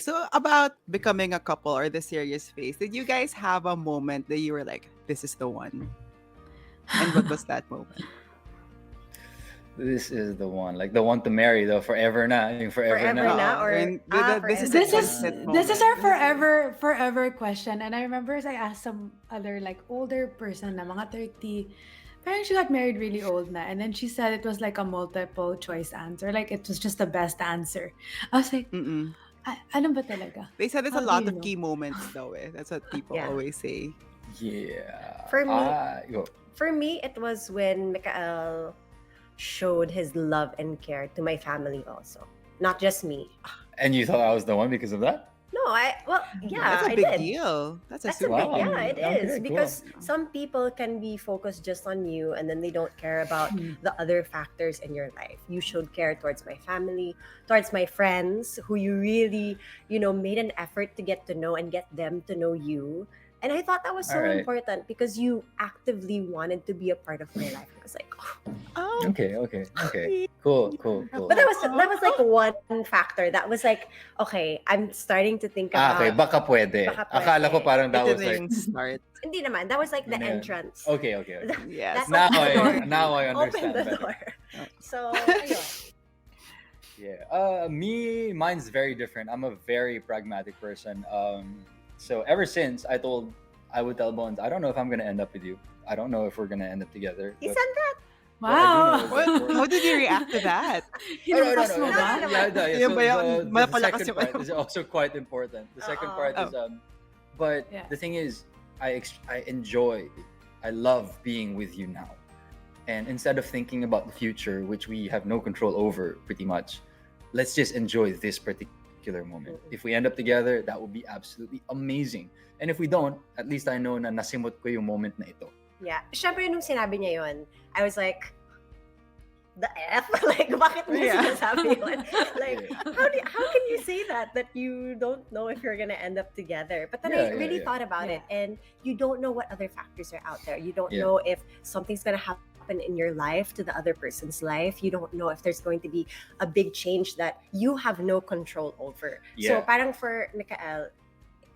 So about becoming a couple or the serious phase, did you guys have a moment that you were like, this is the one? And what was that moment? This is the one, like the one to marry, though, forever na, yung forever na. Forever na or And this is the forever. consent This is our moment. forever question. And I remember I asked some other like older person na mga 30. Parang she got married really old na. And then she said it was like a multiple choice answer. Like it was just the best answer. I was like, Mm-mm. Ano ba talaga? They said there's a How do lot you of know? key moments though. That's what people Yeah. always say. Yeah. For me, Go. For me, it was when Mikael showed his love and care to my family also, not just me. And you thought I was the one because of that? No, yeah, That's a I big did. deal. That's a That's a super big, Wow. yeah, big it deal. is Okay, cool. because some people can be focused just on you and then they don't care about the other factors in your life. You showed care towards my family, towards my friends who you really, made an effort to get to know and get them to know you. And I thought that was so All right. important because you actively wanted to be a part of my life. I was like, oh. Oh, Okay. Cool. But that was like one factor. That was like, okay, I'm starting to think about. Okay, baka pwede. Baka pwede. Akala ko parang that ito was na like... yung start. Hindi naman. That was like the Yun na yun. entrance. Okay. Yes. That Now opened the door. now I Open understand the better. door. So, ayun. Yeah. Mine's very different. I'm a very pragmatic person. So ever since I would tell Bones, I don't know if I'm gonna end up with you. I don't know if we're gonna end up together. He but- said that. But I do know Wow! that How did you react to that? Hinampas mo ba? Yeah. Yun ba yun? The Malakas second yung part ano. is also quite important. The second part is but Yeah. the thing is, I love being with you now, and instead of thinking about the future, which we have no control over, pretty much, let's just enjoy this particular moment. If we end up together, that would be absolutely amazing. And if we don't, at least I know na nasimot ko yung moment na ito. Yeah. Siyempre, nung sinabi niya yun, I was like, the F? Like, bakit mo sinasabi yun? Like, how can you say that you don't know if you're gonna end up together? But then I really thought about it, and you don't know what other factors are out there. You don't know if something's gonna happen in your life to the other person's life. You don't know if there's going to be a big change that you have no control over. So, parang for Mikael,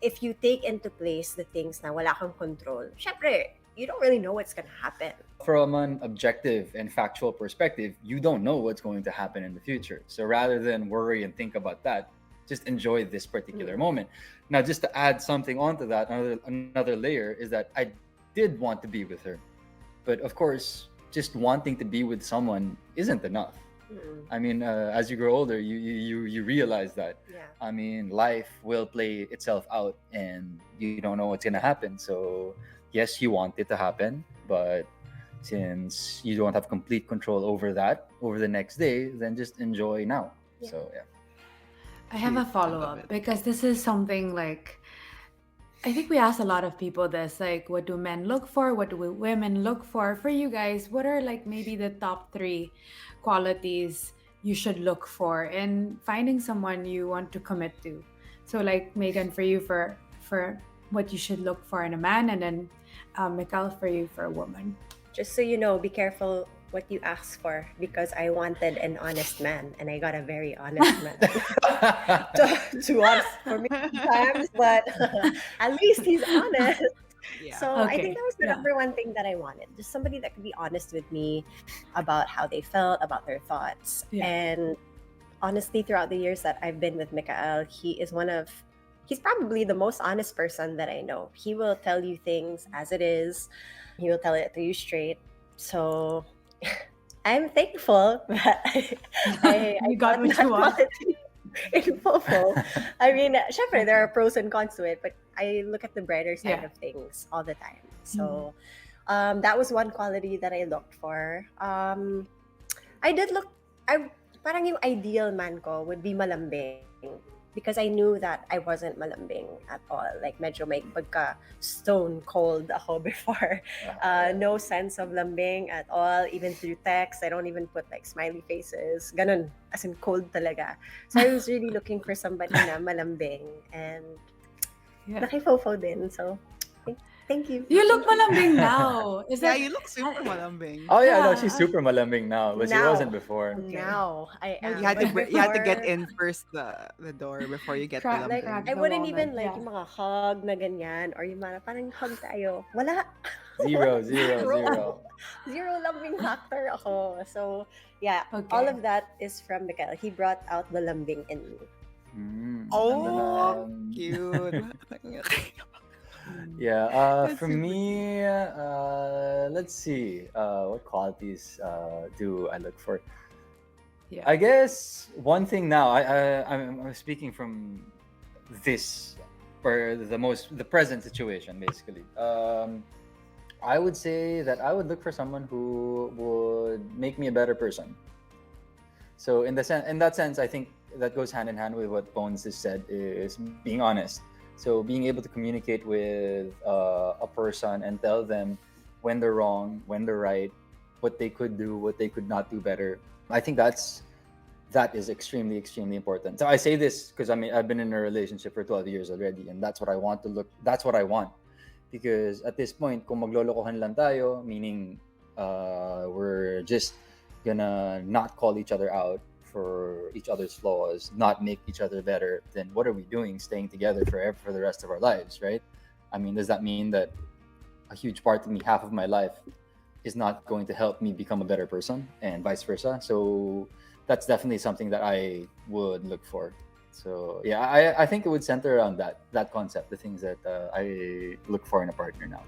if you take into place the things na wala kang control, syempre, you don't really know what's gonna happen. From an objective and factual perspective, you don't know what's going to happen in the future. So rather than worry and think about that, just enjoy this particular moment. Now, just to add something onto that, another layer is that I did want to be with her. But of course, just wanting to be with someone isn't enough. I mean, as you grow older, you realize that. Yeah. I mean, life will play itself out and you don't know what's going to happen. So yes, you want it to happen, but since you don't have complete control over that over the next day, then just enjoy now. Yeah. So yeah. I have a follow-up because this is something like I think we asked a lot of people this, like what do men look for? What do women look for? For you guys, what are like maybe the top 3 qualities you should look for in finding someone you want to commit to? So like Megan, for you for what you should look for in a man, and then Mikael, for you for a woman. Just so you know, be careful what you ask for, because I wanted an honest man and I got a very honest man. Too honest for me sometimes, but at least he's honest. Yeah. So I Okay. think that was the number one thing that I wanted. Just somebody that could be honest with me about how they felt, about their thoughts. Yeah. And honestly, throughout the years that I've been with Mikael, he's probably the most honest person that I know. He will tell you things as it is. He will tell it to you straight. So I'm thankful that I You got what that you want. quality in Popo. I mean, syempre, there are pros and cons to it, but I look at the brighter side Yeah. of things all the time. So that was one quality that I looked for. Parang yung ideal man ko would be malambing, because I knew that I wasn't malambing at all. Like medyo may pagka stone cold ako before. No sense of lambing at all, even through text. I don't even put like smiley faces. Ganun, as in cold talaga. So I was really looking for somebody na malambing, and Yeah. nakifofo din. So Thank you. You look Thank you. malambing now. Is Yeah, that? you look super malambing. Oh yeah, no, Yeah. she's super malambing now, but she wasn't Now, before. Okay. now I You am. had to But you had to get before, in first the door before you get the Crack, like, crack lambing. I the wouldn't walnut. even like Yeah. yung mga hug na ganyan or yung mga parang hug tayo. Wala. Zero, Wala. zero, zero. Zero lambing factor ako. So, yeah, all Okay. of that is from Mikael. He brought out the lambing in me. Oh, Nandun na. cute. Yeah, That's for super me, let's see, what qualities do I look for? Yeah. I guess one thing now, I'm speaking from this or the present situation basically. I would say that I would look for someone who would make me a better person. So in that sense, I think that goes hand in hand with what Bones has said is being honest. So being able to communicate with a person and tell them when they're wrong, when they're right, what they could do, what they could not do better. I think that is extremely, extremely important. So I say this because I've been in a relationship for 12 years already, and that's what I want to look. That's what I want, because at this point, kung maglolokohan lang tayo, meaning we're just gonna not call each other out for each other's flaws, not make each other better, then what are we doing staying together forever for the rest of our lives, right? I mean, does that mean that a huge part of me, half of my life, is not going to help me become a better person and vice versa? So that's definitely something that I would look for. So yeah, I think it would center around that concept, the things that I look for in a partner now.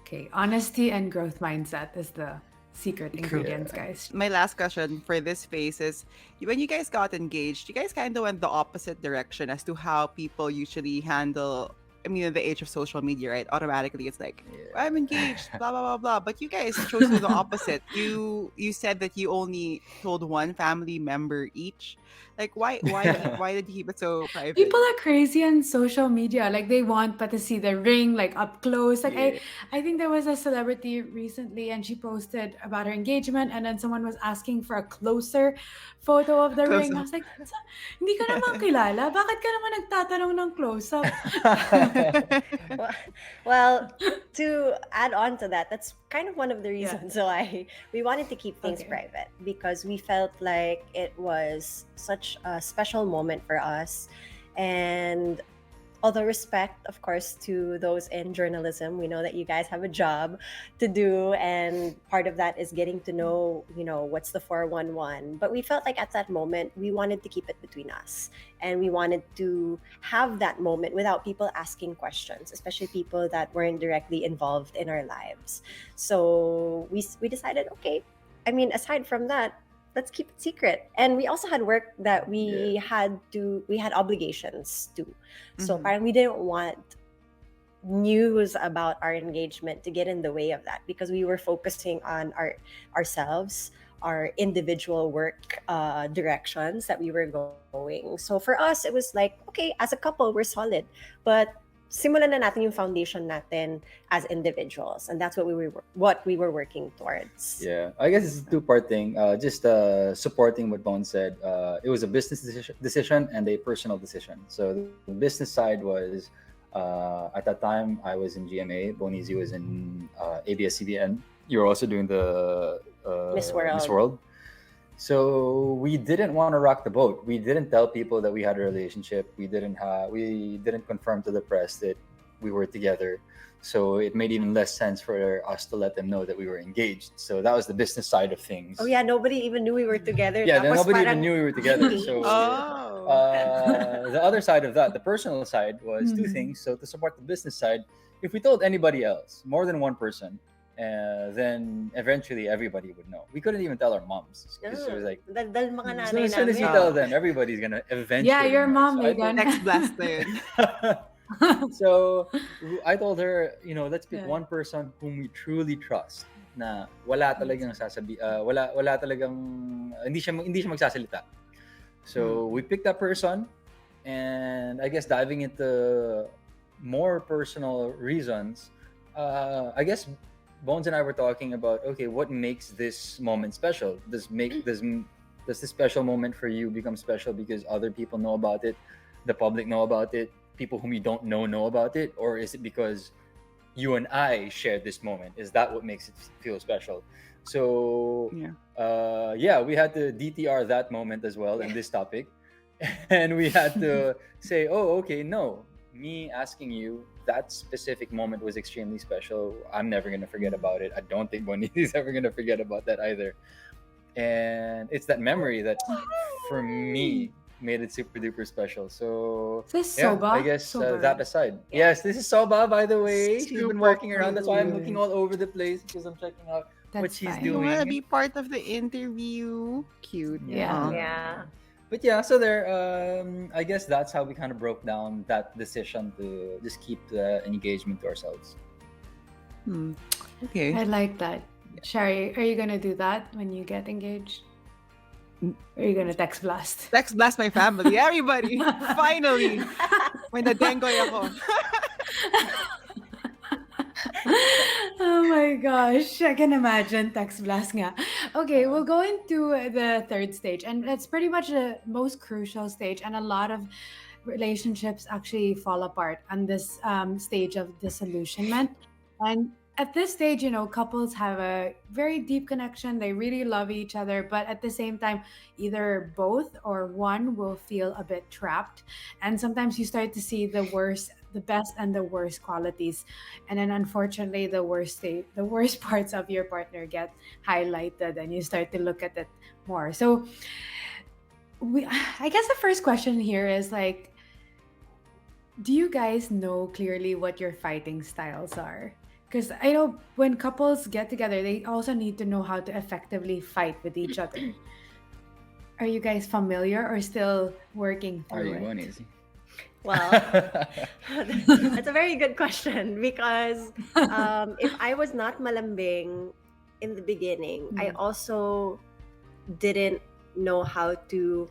Okay. Honesty and growth mindset is the secret ingredients, guys. My last question for this phase is, when you guys got engaged, you guys kind of went the opposite direction as to how people usually handle. I mean, in the age of social media, right? Automatically, it's like, I'm engaged, blah blah blah blah. But you guys chose to do the opposite. You said that you only told one family member each. Like, why did you keep it so private? People are crazy on social media. Like they want but to see the ring like up close. Like Yeah. I think there was a celebrity recently and she posted about her engagement and then someone was asking for a closer photo of the Close ring. I up. was like, hindi ka naman kilala. Bakit ka naman nagtatanong ng close up? Well, to add on to that, that's kind of one of the Yeah. reasons why we wanted to keep things Okay. private, because we felt like it was such a special moment for us. And although respect, of course, to those in journalism, we know that you guys have a job to do, and part of that is getting to know, what's the 411. But we felt like at that moment, we wanted to keep it between us, and we wanted to have that moment without people asking questions, especially people that weren't directly involved in our lives. So we decided, okay, I mean, aside from that, let's keep it secret. And we also had work that we had obligations to. So Mhm. parang we didn't want news about our engagement to get in the way of that, because we were focusing on ourselves, our individual work directions that we were going. So for us, it was like, okay, as a couple, we're solid, but simulan na natin yung foundation natin as individuals, and that's what we were working towards. Yeah, I guess it's a two-part thing. Just supporting what Bone said. It was a business decision and a personal decision. So the business side was, at that time, I was in GMA. Bonizi was in ABS-CBN. You were also doing the Miss World. Miss World. So we didn't want to rock the boat. We didn't tell people that we had a relationship. We didn't confirm to the press that we were together. So it made even less sense for us to let them know that we were engaged. So that was the business side of things. Oh yeah, nobody even knew we were together. Yeah, Tapos nobody parang even knew we were together. So Oh. the other side of that, the personal side, was two things. So to support the business side, if we told anybody else, more than one person, then eventually everybody would know. We couldn't even tell our moms because it was like, dal mga as nanay soon as you namin. tell them, everybody's gonna eventually. Yeah, your know. mom, So I told- Megan. Next blast na yun. So I told her, let's pick Yeah. one person whom we truly trust. Na wala talagang wala talagang hindi siya magsasalita. So we picked that person, and I guess diving into more personal reasons, I guess Bones and I were talking about, okay, what makes this moment special? Does this special moment for you become special because other people know about it, the public know about it, people whom you don't know about it, or is it because you and I shared this moment? Is that what makes it feel special? So Yeah. yeah, we had to DTR that moment as well in this topic. And we had to say, oh, okay, no, me asking you that specific moment was extremely special. I'm never gonna forget about it. I don't think Bonnie is ever gonna forget about that either. And it's that memory that, for me, made it super duper special. So Is this yeah, I Soba? guess Soba, that right? aside. Yeah. Yes, this is Soba, by the way. She's been Super walking around. That's why I'm looking cute. all over the place, because I'm checking out what That's she's You fine. want to doing. be part of the interview? Cute. Yeah. Yeah. But yeah, so there. I guess that's how we kind of broke down that decision to just keep the engagement to ourselves. Hmm. Okay. I like that. Shari, are you gonna do that when you get engaged? Or are you gonna text blast? Text blast my family, everybody. Finally. May nadengoy ako. Oh my gosh, I can imagine text blast nga. Okay, we'll go into the third stage, and it's pretty much the most crucial stage, and a lot of relationships actually fall apart on this stage of disillusionment. And at this stage, couples have a very deep connection. They really love each other, but at the same time, either both or one will feel a bit trapped. And sometimes you start to see the worst, the best, and the worst qualities. And then unfortunately, the worst parts of your partner get highlighted, and you start to look at it more. So, I guess the first question here is like, do you guys know clearly what your fighting styles are? Because I know when couples get together, they also need to know how to effectively fight with each other. Are you guys familiar or still working Are through you it? one easy? Well, that's a very good question because if I was not malambing in the beginning, I Mm. also didn't know how to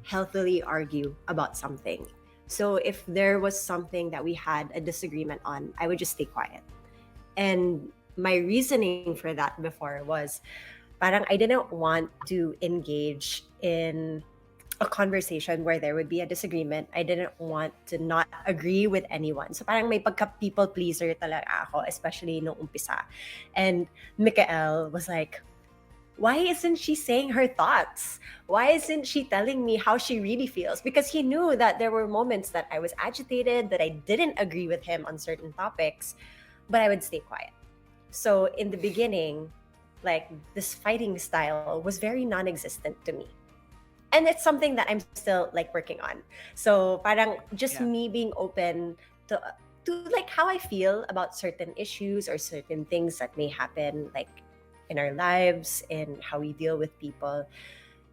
healthily argue about something. So if there was something that we had a disagreement on, I would just stay quiet. And my reasoning for that before was parang I didn't want to engage in a conversation where there would be a disagreement. I didn't want to not agree with anyone. So parang may pagka people pleaser talaga ako, especially nung umpisa. And Mikael was like, why isn't she saying her thoughts? Why isn't she telling me how she really feels? Because he knew that there were moments that I was agitated, that I didn't agree with him on certain topics, but I would stay quiet. So in the beginning, like this fighting style was very non-existent to me. And it's something that I'm still like working on. So parang just Yeah. me being open to like how I feel about certain issues or certain things that may happen like in our lives and how we deal with people.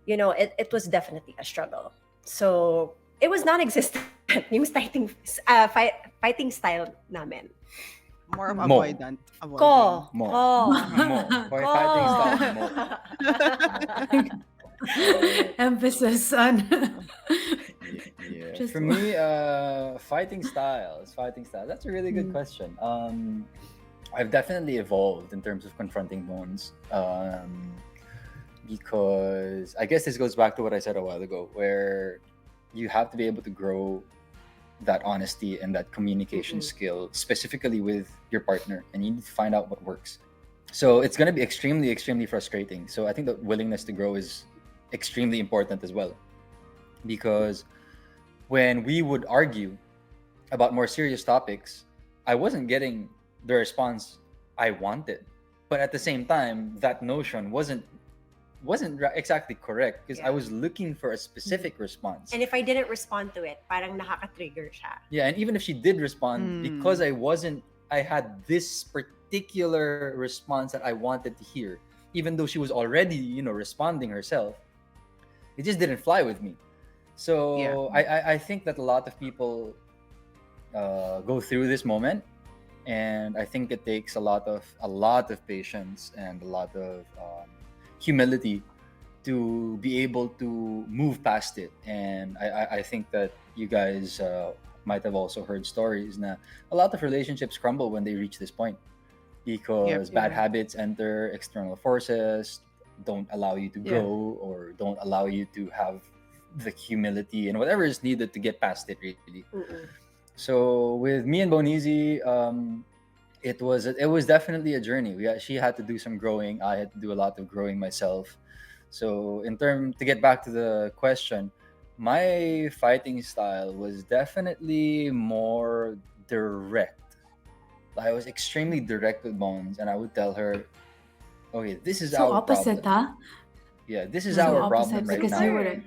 It was definitely a struggle. So it was non-existent yung fighting style namin. More of Mo. avoidant. Avoiding. Ko. Mo. Ko. Mo. For fighting style, mo. Emphasis on. Yeah. Just For me, fighting styles. That's a really good Mm. question. I've definitely evolved in terms of confronting bonds. Because I guess this goes back to what I said a while ago, where you have to be able to grow that honesty and that communication skill, specifically with your partner, and you need to find out what works. So it's going to be extremely, extremely frustrating. So I think the willingness to grow is extremely important as well, because when we would argue about more serious topics, I wasn't getting the response I wanted, but at the same time, that notion wasn't exactly correct, because I Yeah. was looking for a specific response. And if I didn't respond to it, parang nakaka-trigger siya. Yeah, and even if she did respond, because I had this particular response that I wanted to hear, even though she was already, responding herself, it just didn't fly with me. So Yeah. I think that a lot of people go through this moment, and I think it takes a lot of patience and a lot of humility to be able to move past it. And I think that you guys might have also heard stories that a lot of relationships crumble when they reach this point, because bad Yeah. habits enter, external forces don't allow you to Yeah. grow, or don't allow you to have the humility and whatever is needed to get past it, really. Mm-mm. So with me and Bonizi, it was definitely a journey. She had to do some growing. I had to do a lot of growing myself. So to get back to the question, my fighting style was definitely more direct. I was extremely direct with Bones, and I would tell her, "Okay, this is So our opposite, problem. huh? Yeah, this is So our Mm. problem opposite right because now." you Similar. wouldn't.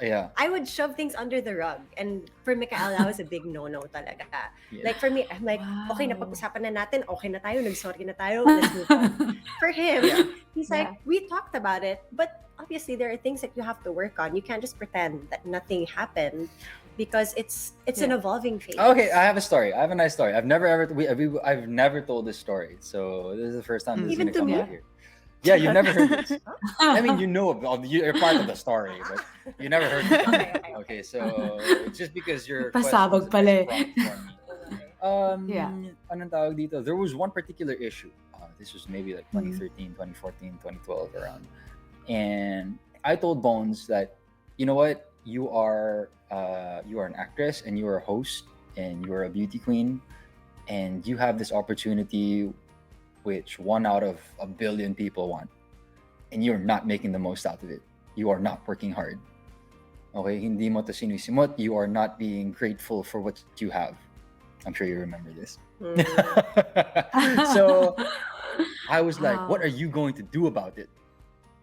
Yeah, I would shove things under the rug. And for Mikael, that was a big no-no talaga. yeah, Like for me, I'm like, okay, Wow. napag-usapan na natin, okay na tayo, nag-sorry na tayo, let's move on. For him, Yeah. he's Yeah. like, we talked about it, but obviously there are things that you have to work on. You can't just pretend that nothing happened because it's an Yeah. evolving phase. Okay, I have a story. I have a nice story. I've never told this story, so this is the first time this is Even gonna to come me? out here. Yeah, you've never heard this. Huh? I mean, you're part of the story, but you never heard it. Okay. Okay, so just because your question was Pasabog a pala nice eh. prompt for me. Yeah. Anong tawag dito? There was one particular issue. This was maybe like Mm. 2013, 2014, 2012 around. And I told Bones that, you know what, you are an actress and you are a host and you are a beauty queen and you have this opportunity which one out of a billion people want, and you're not making the most out of it. You are not working hard. Okay, hindi mo to sinisimot. You are not being grateful for what you have. I'm sure you remember this. Mm. So I was like, what Wow. are you going to do about it?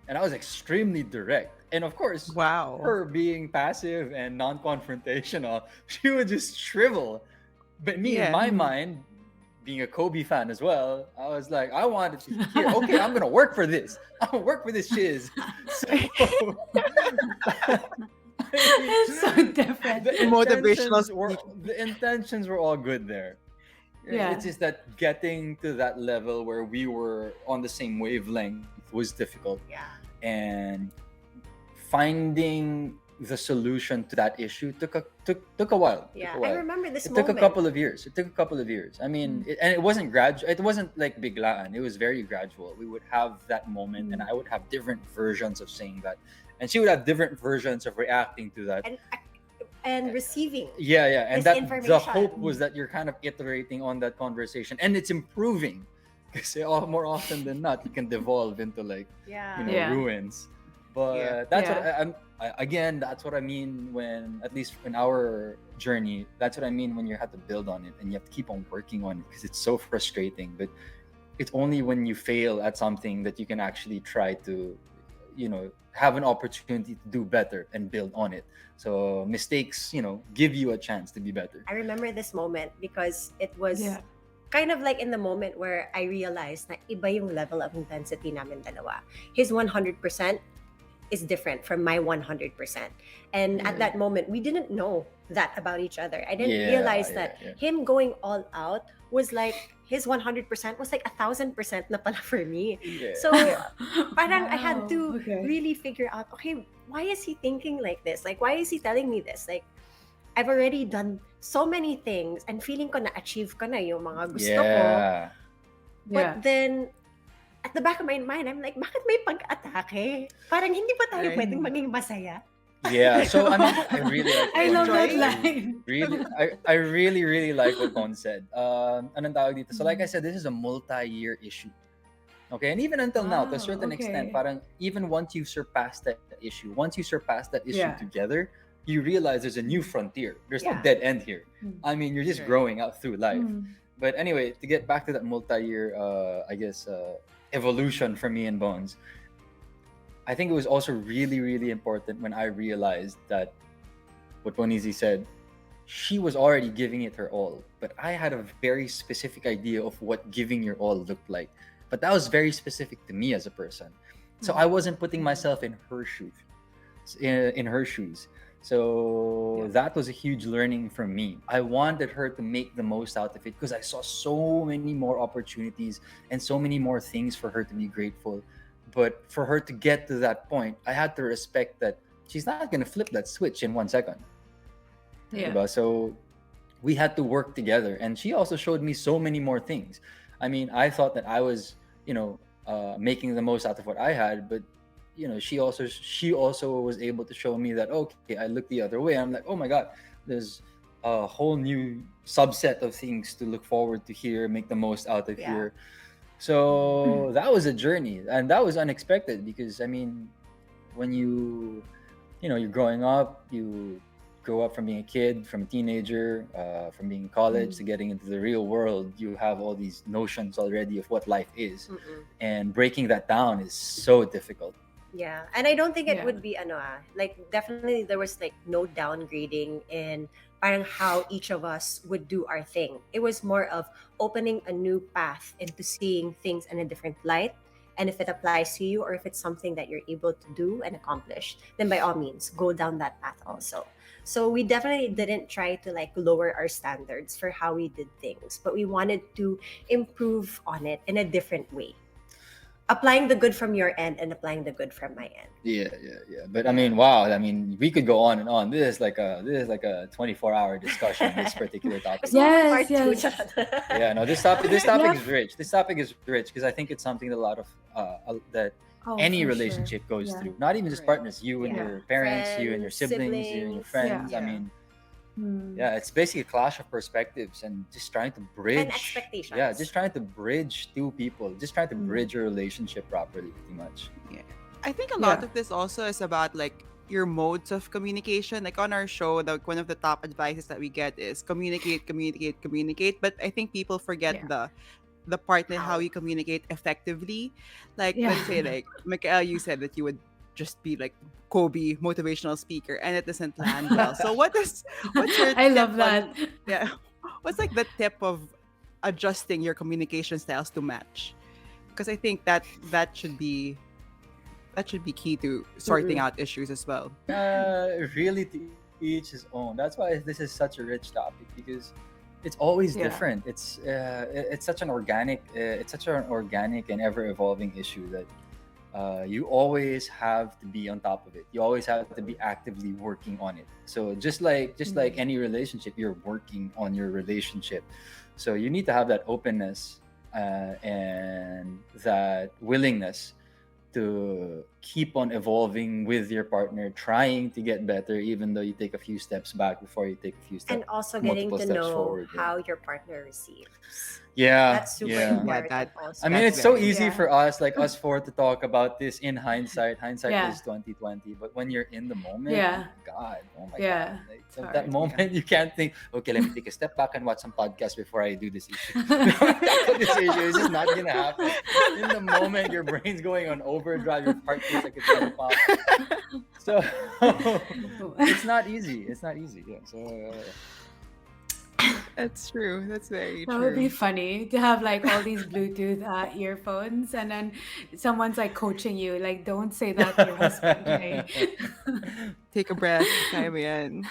And I was extremely direct. And of course, Wow. her being passive and non-confrontational, she would just shrivel. But me, in Yeah. my Mm. mind, being a Kobe fan as well, I was like, I wanted to hear, okay, I'm gonna work for this. I'm gonna work for this shiz. So It's so different. the Motivational intentions were the intentions were all good there. Yeah. It's just that getting to that level where we were on the same wavelength was difficult, Yeah. and finding the solution to that issue took a while. Yeah. Took a I while. remember this It took moment. a couple of years. It took a couple of years. I mean, Mm. and it wasn't gradual. It wasn't like biglaan. It was very gradual. We would have that moment, and Mm. I would have different versions of saying that, and she would have different versions of reacting to that. And receiving. Yeah, and this that the information. hope was that you're kind of iterating on that conversation, and it's improving. Because more often than not, it can devolve into like Yeah. Yeah. ruins. But Yeah. that's Yeah. what again, that's what I mean when, at least in our journey, that's what I mean when you have to build on it and you have to keep on working on it, because it's so frustrating. But it's only when you fail at something that you can actually try to, have an opportunity to do better and build on it. So mistakes, give you a chance to be better. I remember this moment because it was Yeah. kind of like in the moment where I realized na iba yung level of intensity namin dalawa. His 100% is different from my 100%. And at that moment, we didn't know that about each other. I didn't realize that him going all out was like, his 100% was like 1,000% na pala for me. Yeah. So parang I had Wow. to Okay. really figure out, okay, why is he thinking like this? Like, why is he telling me this? Like, I've already done so many things and feeling ko na-achieve ko na yung mga gusto ko. Yeah. But then, at the back of my mind, I'm like, bakit may pag-atake? Parang hindi pa tayo Right. pwedeng maging masaya. Yeah. So I mean, I really like I what love Bon that said. line. Really, I really like what Bon said. Anong tawag dito? So like I said, this is a multi-year issue. Okay, and even until now, to a Wow, certain extent, okay. parang even once you surpass that issue, Yeah. together, you realize there's a new frontier. There's no Yeah. dead end here. Mm. I mean, you're just Right. growing out through life. Mm. But anyway, to get back to that multi-year, evolution for me and Bones, I think it was also really, really important when I realized that what Bonizi said, she was already giving it her all, but I had a very specific idea of what giving your all looked like. But that was very specific to me as a person. So I wasn't putting myself in her shoes. In her shoes. So Yeah. that was a huge learning for me. I wanted her to make the most out of it because I saw so many more opportunities and so many more things for her to be grateful. But for her to get to that point, I had to respect that she's not going to flip that switch in 1 second. Yeah. Diba? So we had to work together, and she also showed me so many more things. I mean, I thought that I was, making the most out of what I had, but she also was able to show me that, okay, I look the other way. I'm like, oh my god, there's a whole new subset of things to look forward to here, make the most out of Yeah. here. So that was a journey, and that was unexpected because I mean, when you're growing up, you grow up from being a kid, from a teenager, from being in college to getting into the real world. You have all these notions already of what life is, Mm-mm. and breaking that down is so difficult. Yeah, and I don't think it Yeah. would be like definitely there was like no downgrading in parang how each of us would do our thing. It was more of opening a new path into seeing things in a different light. And if it applies to you or if it's something that you're able to do and accomplish, then by all means go down that path also. So we definitely didn't try to like lower our standards for how we did things, but we wanted to improve on it in a different way, applying the good from your end and applying the good from my end. Yeah. But I mean, wow. I mean, we could go on and on. This is like a 24-hour discussion on this particular topic. Gusto mo Yes, mag-part 2, yes. charot. Yeah, no, this topic Yeah. is rich. This topic is rich because I think it's something that a lot of that Oh, any for sure. relationship goes Yeah. through. Not even just Right. partners, you and Yeah. your parents, you and your Friends, siblings, you and your siblings. friends. I Yeah. mean, Hmm. yeah, it's basically a clash of perspectives and just trying to bridge. And expectations. Yeah, just trying to bridge two people, just trying to Mm. bridge your relationship properly, pretty much. Yeah. I think a lot Yeah. of this also is about like your modes of communication. Like on our show, one of the top advices that we get is communicate, communicate, communicate. But I think people forget Yeah. the part in how How? you communicate effectively. Like Yeah. let's say like Mikael, you said that you would just be like Kobe motivational speaker and it doesn't land well. So what's your I tip love on, that. yeah, what's like the tip of adjusting your communication styles to match? Because I think that should be key to sorting Mm-mm. out issues as well. Really to each his own. That's why this is such a rich topic because it's always Yeah. different. It's such an organic and ever evolving issue that you always have to be on top of it. You always have to be actively working on it. So just like any relationship, you're working on your relationship. So you need to have that openness and that willingness to keep on evolving with your partner, trying to get better, even though you take a few steps back before you take a few And steps, also getting multiple to steps know forward. how your partner receives. Yeah, That's super yeah. Yeah, important that also. I mean, that's it's so very easy Yeah. for us, like us four, to talk about this in hindsight. Hindsight Yeah. is 2020, but when you're in the moment, Yeah. oh my Yeah. god, like It's at hard. that moment, you can't think, okay, let me take a step back and watch some podcast before I do this issue. Tackle this issue. It's just not gonna happen. In the moment, your brain's going on overdrive. Your heart feels like it's gonna pop. So it's not easy. It's not easy. Yeah. So That's true. That's very That would be true. funny to have like all these Bluetooth earphones, and then someone's like coaching you, like, don't say that to your husband, okay? Take a breath, kaya mo yan.